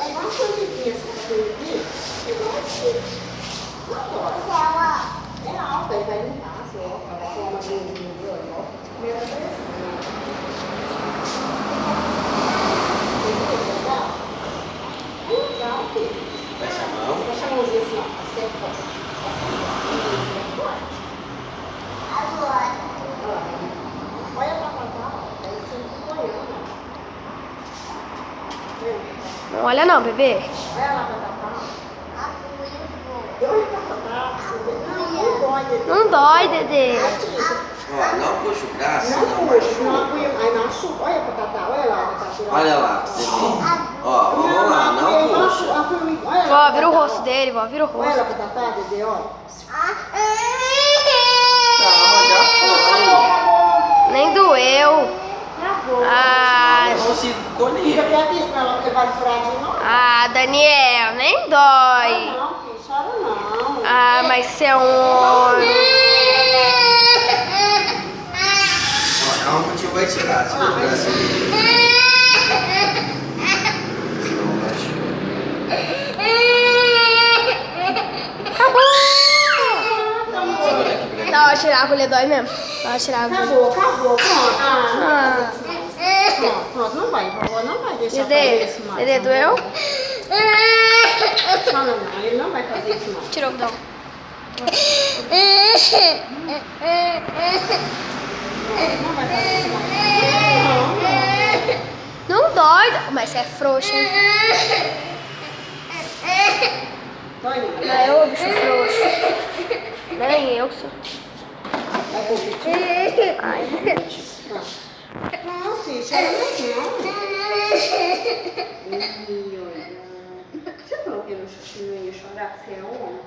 É igual uma formiguinha, assim, formiguinha. Igual assim. Não dói. É alta, ele vai limpar, assim, ó. Vai ser uma gordinha, ó. Primeira vez. Legal, filho. Fecha a mão. Fecha a mãozinha assim, ó. Acerta. Olha pra cá, ó. Aí você fica olhando. Não olha não, bebê. Olha lá pra cá. Olha pra cá. Não dói, Dedê. Não dói, Dedê. Ó, não puxa o braço, Não não puxa, não machuca. apoia. Aí machuca. Olha pra Tatá, olha lá, Tatá. Olha lá, pra você ver. Ó, vamos lá, não puxa. Vó, vira o rosto dele, vó, vira o Olha rosto. lá pra Tatá, Dedê, ó. Calma, já foi. Nem doeu. Acabou. Ah, Eu consigo Fica colher. quietinho, senão ela vai furar de novo. ah, Daniel, nem dói. Não, filho, chora não. Ah, mas você é um homem. Ó, calma que o tio vai tirar. Segura o braço dele. Senão machuca. Acabou. Segura aqui pra mim. Tá, ó, tirar a agulha dói mesmo. Ó, tirar a agulha. Acabou, acabou. Pronto. Ah. Pronto, pronto. Não vai, vovó não vai deixar fazer Dedê, isso mais. Dedê, doeu? Não, não, ele não vai fazer isso mais. Tirou o dom. Não vai fazer isso mais. Não dói, mas você é frouxo, hein? Não, dói não. Não, eu, bicho frouxo. Nem eu que sou. Vai competir? Ai. Não, filho, chora mais não. Ih, olha. Você falou que não ia chorar, você é homem?